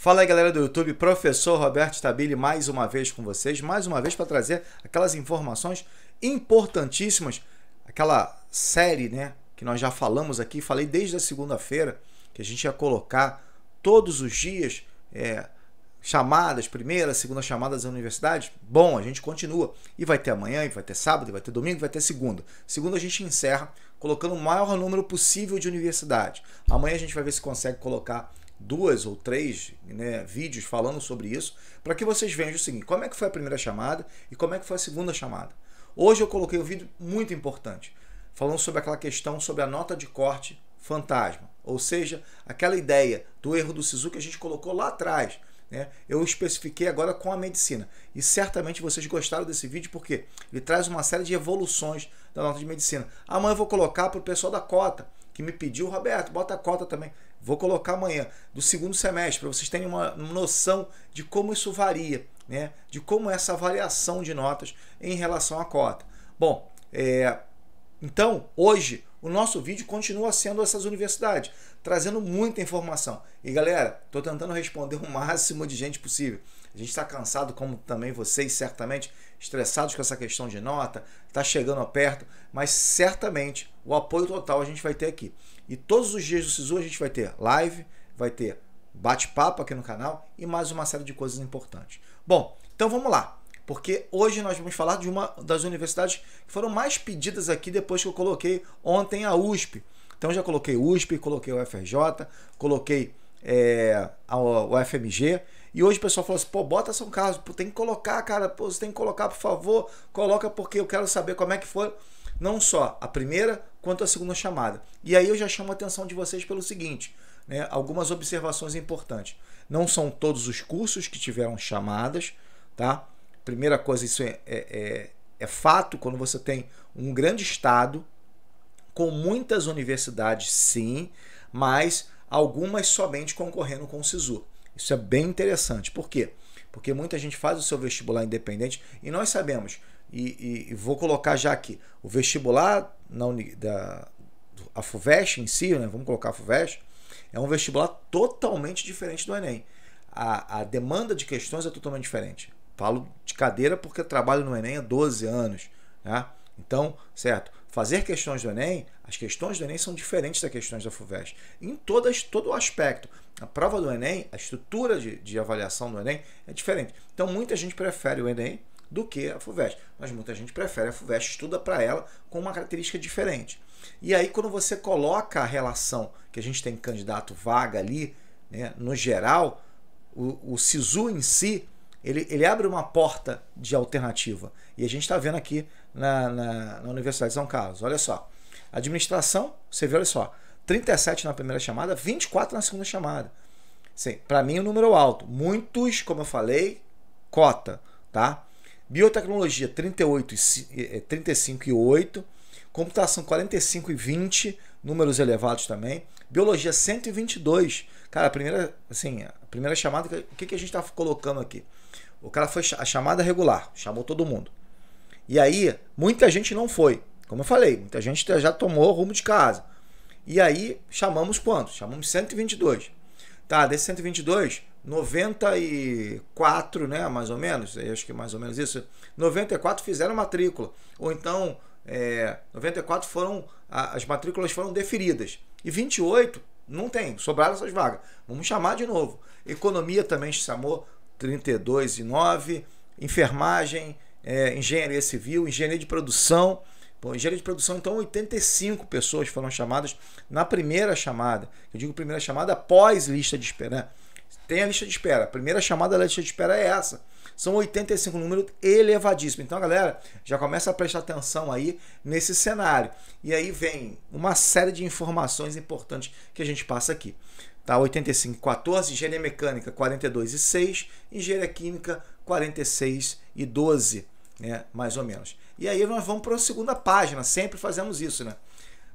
Fala aí, galera do YouTube, professor Roberto Stabile mais uma vez com vocês, mais uma vez para trazer aquelas informações importantíssimas, aquela série, né, que nós já falamos aqui, falei desde a segunda-feira, que a gente ia colocar todos os dias chamadas, primeira, segunda chamadas da universidade. Bom, a gente continua, e vai ter amanhã, e vai ter sábado, e vai ter domingo, e vai ter segunda. Segunda a gente encerra colocando o maior número possível de universidades. Amanhã a gente vai ver se consegue colocar 2 ou 3 vídeos falando sobre isso, para que vocês vejam o seguinte: como é que foi a primeira chamada e como é que foi a segunda chamada. Hoje eu coloquei um vídeo muito importante, falando sobre aquela questão sobre a nota de corte fantasma, ou seja, aquela ideia do erro do SISU que a gente colocou lá atrás. Eu especifiquei agora com a medicina, e certamente vocês gostaram desse vídeo porque ele traz uma série de evoluções da nota de medicina. Amanhã eu vou colocar para o pessoal da cota, que me pediu: Roberto, bota a cota também. Vou colocar amanhã, do segundo semestre, para vocês terem uma noção de como isso varia, de como é essa variação de notas em relação à cota. Bom, então, hoje, o nosso vídeo continua sendo essas universidades, trazendo muita informação. E galera, estou tentando responder o máximo de gente possível. A gente está cansado, como também vocês, certamente, estressados com essa questão de nota, está chegando perto, mas certamente o apoio total a gente vai ter aqui. E todos os dias do SISU a gente vai ter live, vai ter bate-papo aqui no canal e mais uma série de coisas importantes. Bom, então vamos lá. Porque hoje nós vamos falar de uma das universidades que foram mais pedidas aqui depois que eu coloquei ontem a USP. Então já coloquei USP, coloquei o UFRJ, coloquei o UFMG. E hoje o pessoal falou assim: pô, bota São Carlos, pô, tem que colocar, cara, pô, você tem que colocar, por favor, coloca, porque eu quero saber como é que foi não só a primeira quanto a segunda chamada. E aí eu já chamo a atenção de vocês pelo seguinte, algumas observações importantes. Não são todos os cursos que tiveram chamadas, tá? Primeira coisa, isso é fato. Quando você tem um grande estado com muitas universidades, sim, mas algumas somente concorrendo com o SISU. Isso é bem interessante. Por quê? Porque muita gente faz o seu vestibular independente e nós sabemos, e vou colocar já aqui, o vestibular a FUVEST em si, vamos colocar a FUVEST, é um vestibular totalmente diferente do Enem. A demanda de questões é totalmente diferente. Falo de cadeira porque eu trabalho no Enem há 12 anos. Então, certo, fazer questões do Enem, as questões do Enem são diferentes das questões da FUVEST. Em todo o aspecto. A prova do Enem, a estrutura de avaliação do Enem é diferente. Então, muita gente prefere o Enem do que a FUVEST. Mas muita gente prefere a FUVEST, estuda para ela com uma característica diferente. E aí, quando você coloca a relação que a gente tem candidato vaga ali, no geral, o SISU em si, ele abre uma porta de alternativa. E a gente está vendo aqui na Universidade de São Carlos. Olha só. Administração, você vê, olha só. 37 na primeira chamada, 24 na segunda chamada. Para mim, um número alto. Muitos, como eu falei, cota. Tá? Biotecnologia, 35 e 8. Computação, 45 e 20. Números elevados também. Biologia, 122. Cara, a primeira chamada, o que a gente está colocando aqui? O cara foi a chamada regular, chamou todo mundo. E aí, muita gente não foi. Como eu falei, muita gente já tomou rumo de casa. E aí, chamamos quantos? Chamamos 122. Tá, desses 122, 94, mais ou menos, acho que mais ou menos isso, 94 fizeram matrícula. Ou então, 94 as matrículas foram deferidas. E 28 não tem, sobraram essas vagas. Vamos chamar de novo. Economia também chamou 32 e 9, enfermagem, engenharia civil, engenharia de produção. Bom, engenharia de produção, então 85 pessoas foram chamadas na primeira chamada. Eu digo primeira chamada após lista de espera. Tem a lista de espera. A primeira chamada da lista de espera é essa. São 85, um número elevadíssimo. Então, galera, já começa a prestar atenção aí nesse cenário. E aí vem uma série de informações importantes que a gente passa aqui. Tá, 85 e 14, engenharia mecânica 42 e 6, engenharia química 46 e 12, mais ou menos. E aí nós vamos para a segunda página, sempre fazemos isso,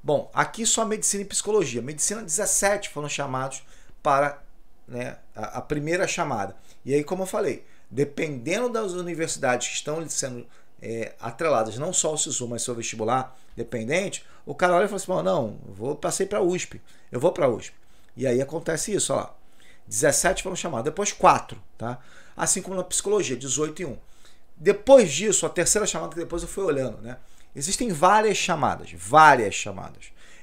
Bom, aqui só medicina e psicologia. Medicina, 17 foram chamados para a primeira chamada. E aí, como eu falei, dependendo das universidades que estão sendo atreladas, não só ao SISU, mas seu vestibular dependente, o cara olha e fala assim: não, passei para a USP, eu vou para a USP. E aí acontece isso, ó lá. 17 foram chamados, depois 4, tá? Assim como na psicologia, 18 e 1. Depois disso, a terceira chamada que depois eu fui olhando, né? Existem várias chamadas.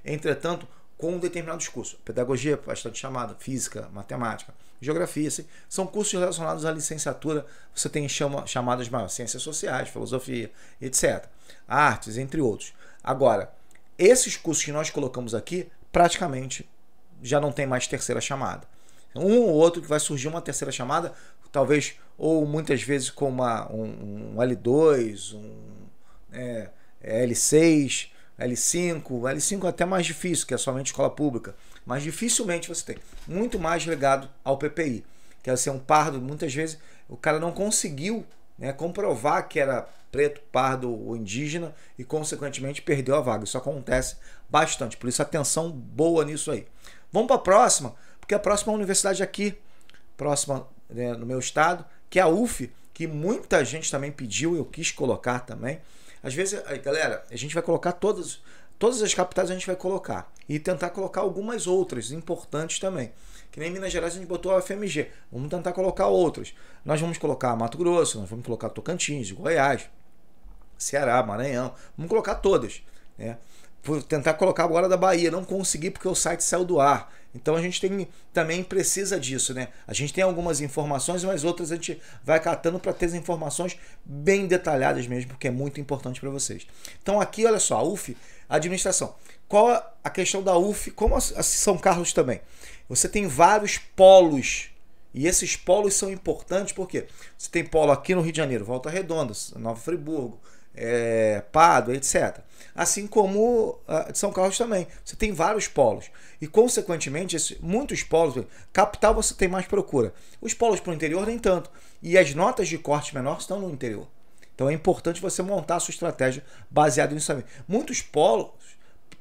Entretanto, com determinados cursos. Pedagogia, bastante chamada, física, matemática, geografia, assim, são cursos relacionados à licenciatura. Você tem chamadas maiores, ciências sociais, filosofia, etc. Artes, entre outros. Agora, esses cursos que nós colocamos aqui, praticamente já não tem mais terceira chamada. Um ou outro que vai surgir uma terceira chamada, talvez, ou muitas vezes com um L2, L6, L5 é até mais difícil, que é somente escola pública, mas dificilmente você tem. Muito mais ligado ao PPI, que é ser um pardo, muitas vezes o cara não conseguiu, né, comprovar que era preto, pardo ou indígena e consequentemente perdeu a vaga. Isso acontece bastante, por isso atenção boa nisso aí. Vamos para a próxima, porque a próxima é uma universidade aqui, próxima, né, no meu estado, que é a UF, que muita gente também pediu, eu quis colocar também. Às vezes, galera, a gente vai colocar todas as capitais, a gente vai colocar e tentar colocar algumas outras importantes também. Que nem em Minas Gerais a gente botou a UFMG, vamos tentar colocar outras. Nós vamos colocar Mato Grosso, nós vamos colocar Tocantins, Goiás, Ceará, Maranhão, vamos colocar todas, né? Vou tentar colocar agora da Bahia, não consegui porque o site saiu do ar. Então a gente também precisa disso, né? A gente tem algumas informações, mas outras a gente vai catando para ter as informações bem detalhadas mesmo, porque é muito importante para vocês. Então aqui, olha só, a UF, administração. Qual a questão da UF, como a São Carlos também? Você tem vários polos, e esses polos são importantes porque você tem polo aqui no Rio de Janeiro, Volta Redonda, Nova Friburgo, Pádua, etc. Assim como de São Carlos também. Você tem vários polos. E, consequentemente, muitos polos, capital você tem mais procura. Os polos para o interior nem tanto. E as notas de corte menor estão no interior. Então é importante você montar a sua estratégia baseada nisso também. Muitos polos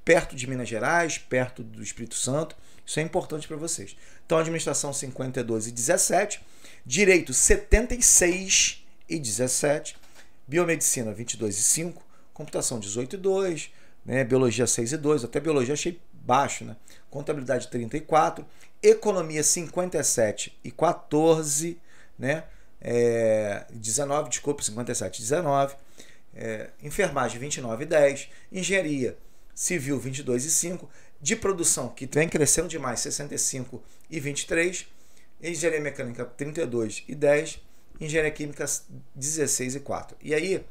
perto de Minas Gerais, perto do Espírito Santo. Isso é importante para vocês. Então, administração 52 e 17, direito 76 e 17, biomedicina 22 e 5, computação 18 e 2, né? Biologia 6 e 2, até biologia achei baixo, né? Contabilidade 34, economia 57 e 14, né? 19, desculpa, 57 e 19, enfermagem 29 e 10, engenharia civil 22 e 5, de produção, que vem crescendo demais, 65 e 23, engenharia mecânica 32 e 10, engenharia química 16 e 4. E aí,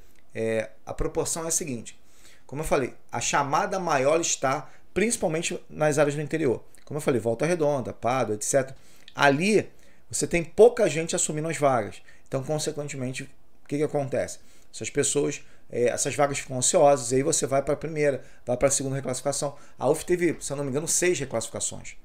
a proporção é a seguinte, como eu falei, a chamada maior está principalmente nas áreas do interior. Como eu falei, Volta Redonda, Pádua, etc. Ali, você tem pouca gente assumindo as vagas. Então, consequentemente, o que acontece? Essas pessoas, essas vagas ficam ansiosas, e aí você vai para a primeira, vai para a segunda reclassificação. A UF teve, se eu não me engano, 6 reclassificações.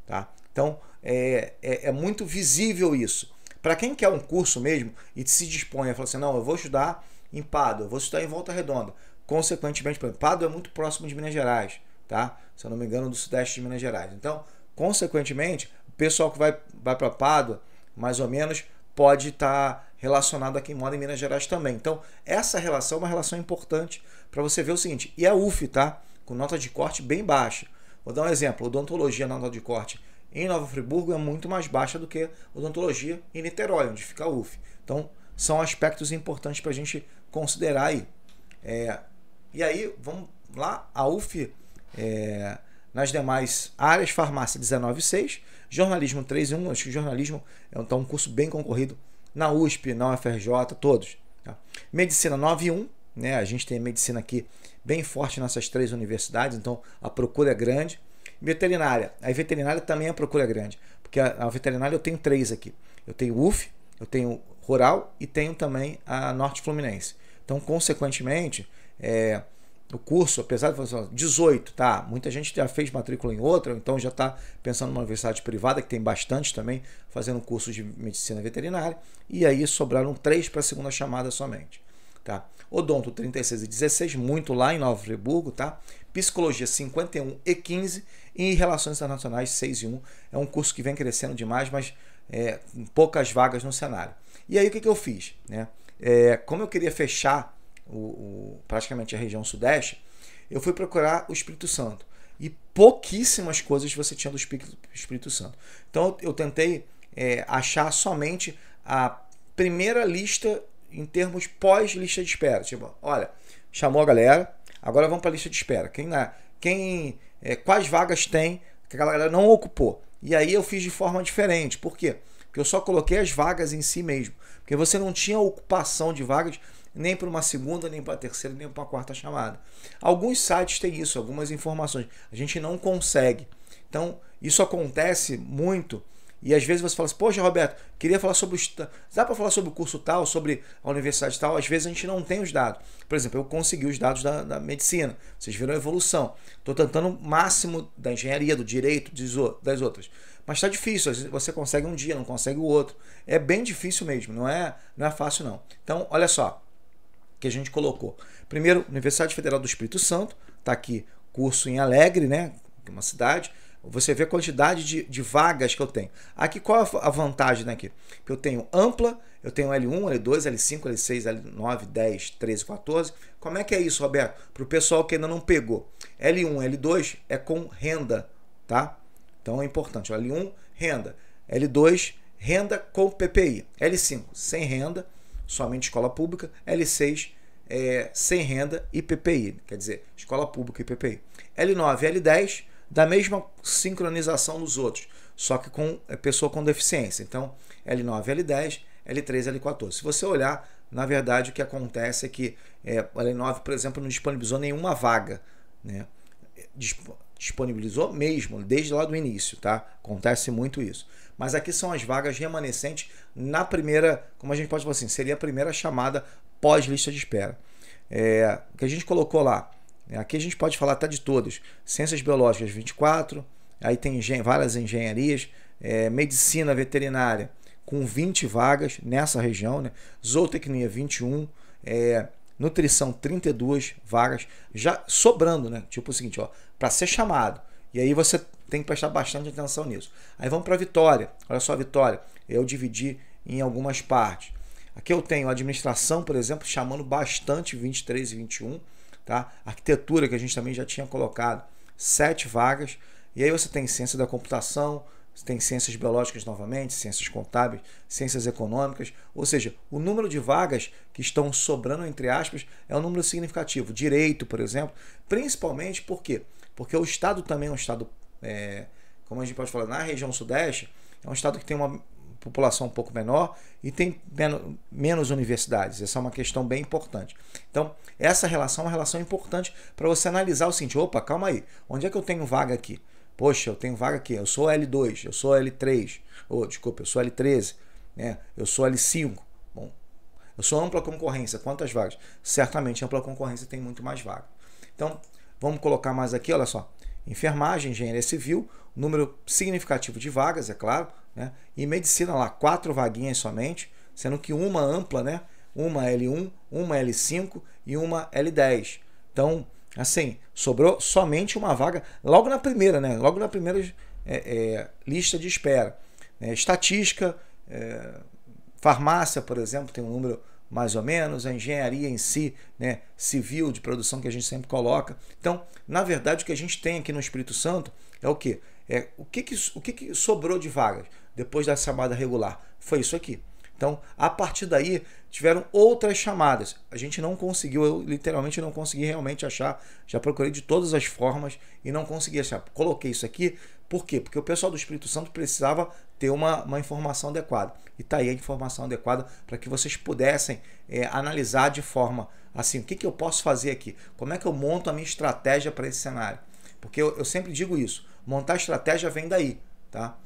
Tá? Então, é muito visível isso. Para quem quer um curso mesmo e se dispõe a falar assim, não, eu vou estudar em Pádua, eu vou estudar em Volta Redonda. Consequentemente, Pádua é muito próximo de Minas Gerais, tá? Se eu não me engano, do sudeste de Minas Gerais. Então, consequentemente, o pessoal que vai para Pádua, mais ou menos, pode estar relacionado a quem mora em Minas Gerais também. Então, essa relação é uma relação importante para você ver o seguinte. E a UF, tá? Com nota de corte bem baixa. Vou dar um exemplo. Odontologia na nota de corte em Nova Friburgo é muito mais baixa do que odontologia em Niterói, onde fica a UF. Então, são aspectos importantes para a gente considerar aí. E aí, vamos lá, a UF, nas demais áreas, farmácia 19,6, jornalismo 3,1, acho que jornalismo é um curso bem concorrido na USP, na UFRJ, todos. Tá? Medicina 9,1, né? A gente tem a medicina aqui bem forte nessas 3 universidades, então a procura é grande. Veterinária, a veterinária também a procura é grande, porque a veterinária eu tenho 3 aqui. Eu tenho UF, eu tenho Rural e tenho também a Norte Fluminense. Então, consequentemente, o curso, apesar de 18, tá? Muita gente já fez matrícula em outra, então já está pensando numa universidade privada, que tem bastante também, fazendo curso de medicina veterinária, e aí sobraram 3 para a segunda chamada somente. Tá? Odonto 36 e 16, muito lá em Nova Friburgo, tá? Psicologia 51 e 15 e Relações Internacionais 6 e 1. É um curso que vem crescendo demais, mas com poucas vagas no cenário. E aí o que eu fiz? Né? Como eu queria fechar praticamente a região sudeste, eu fui procurar o Espírito Santo. E pouquíssimas coisas você tinha do Espírito Santo. Então eu tentei achar somente a primeira lista em termos pós-lista de espera. Tipo, olha, chamou a galera, agora vamos para a lista de espera. Quais vagas tem que aquela galera não ocupou? E aí eu fiz de forma diferente. Por quê? Porque eu só coloquei as vagas em si mesmo. Porque você não tinha ocupação de vagas nem para uma segunda, nem para a terceira, nem para uma quarta chamada. Alguns sites têm isso, algumas informações. A gente não consegue. Então, isso acontece muito. E às vezes você fala assim, poxa, Roberto, queria falar sobre dá para falar sobre o curso tal, sobre a universidade tal? Às vezes a gente não tem os dados. Por exemplo, eu consegui os dados da medicina. Vocês viram a evolução. Estou tentando o máximo da engenharia, do direito, das outras. Mas está difícil. Às vezes você consegue um dia, não consegue o outro. É bem difícil mesmo. Não é fácil, não. Então, olha só que a gente colocou. Primeiro, Universidade Federal do Espírito Santo. Está aqui, curso em Alegre, né? Que é uma cidade. Você vê a quantidade de vagas que eu tenho. Aqui, qual a vantagem daqui? Que eu tenho ampla, eu tenho L1, L2, L5, L6, L9, 10, 13, 14. Como é que é isso, Roberto? Para o pessoal que ainda não pegou. L1, L2 é com renda, tá? Então é importante. L1, renda. L2, renda com PPI. L5, sem renda, somente escola pública. L6, sem renda e PPI. Quer dizer, escola pública e PPI. L9 e L10, da mesma sincronização dos outros, só que com pessoa com deficiência. Então, L9, L10, L3, L14. Se você olhar, na verdade, o que acontece é que a L9, por exemplo, não disponibilizou nenhuma vaga, né? Disponibilizou mesmo, desde lá do início, tá? Acontece muito isso. Mas aqui são as vagas remanescentes na primeira, como a gente pode falar assim, seria a primeira chamada pós-lista de espera. O que a gente colocou lá, aqui a gente pode falar até de todas. Ciências biológicas 24, aí tem várias engenharias, medicina veterinária com 20 vagas nessa região, né? Zootecnia 21, nutrição 32 vagas, já sobrando, né? Tipo o seguinte, ó, para ser chamado. E aí você tem que prestar bastante atenção nisso. Aí vamos para Vitória. Olha só a Vitória, eu dividi em algumas partes. Aqui eu tenho administração, por exemplo, chamando bastante 23 e 21. Tá? Arquitetura, que a gente também já tinha colocado, 7 vagas. E aí você tem ciência da computação, você tem ciências biológicas novamente, ciências contábeis, ciências econômicas. Ou seja, o número de vagas que estão sobrando, entre aspas, é um número significativo. Direito, por exemplo, principalmente por quê? Porque o estado também é um estado, como a gente pode falar, na região sudeste, é um estado que tem uma população um pouco menor e tem menos universidades. Essa é uma questão bem importante. Então, essa relação é uma relação importante para você analisar o seguinte, opa, calma aí, onde é que eu tenho vaga aqui? Poxa, eu tenho vaga aqui, eu sou L2, eu sou L3, desculpa, eu sou L13, né? Eu sou L5. Bom, eu sou ampla concorrência, quantas vagas? Certamente ampla concorrência tem muito mais vaga. Então, vamos colocar mais aqui, olha só, enfermagem, engenharia civil, número significativo de vagas, é claro, né? E medicina lá, 4 vaguinhas somente, sendo que uma ampla, né? Uma L1, uma L5 e uma L10. Então, assim, sobrou somente uma vaga logo na primeira, né? Logo na primeira lista de espera. Estatística, farmácia, por exemplo, tem um número mais ou menos, a engenharia em si, né, civil, de produção, que a gente sempre coloca. Então, na verdade, o que a gente tem aqui no Espírito Santo é o quê? O que sobrou de vagas depois da chamada regular? Foi isso aqui. Então, a partir daí, tiveram outras chamadas. A gente não conseguiu, eu literalmente não consegui realmente achar, já procurei de todas as formas e não consegui achar. Coloquei isso aqui, por quê? Porque o pessoal do Espírito Santo precisava ter uma informação adequada. E está aí a informação adequada para que vocês pudessem analisar de forma assim, o que eu posso fazer aqui? Como é que eu monto a minha estratégia para esse cenário? Porque eu sempre digo isso, montar estratégia vem daí, tá?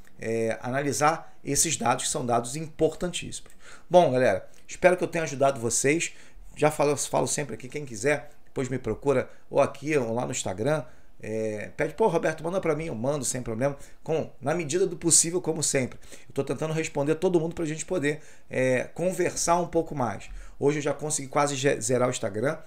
Analisar esses dados, que são dados importantíssimos. Bom, galera, espero que eu tenha ajudado vocês. Já falo sempre aqui, quem quiser, depois me procura ou aqui ou lá no Instagram. Pede, pô, Roberto, manda para mim, eu mando sem problema, na medida do possível, como sempre. Eu estou tentando responder a todo mundo para a gente poder conversar um pouco mais. Hoje eu já consegui quase zerar o Instagram,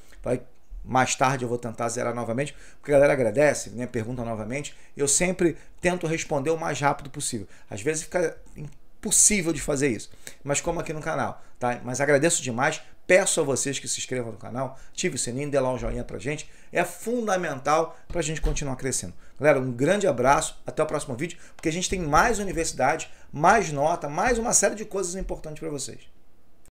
mais tarde eu vou tentar zerar novamente, porque a galera agradece, né, pergunta novamente. Eu sempre tento responder o mais rápido possível. Às vezes fica impossível de fazer isso, mas como aqui no canal, tá? Mas agradeço demais, Peço a vocês que se inscrevam no canal, ative o sininho, dê lá um joinha pra gente. É fundamental pra gente continuar crescendo. Galera, um grande abraço, até o próximo vídeo, porque a gente tem mais universidade, mais nota, mais uma série de coisas importantes para vocês.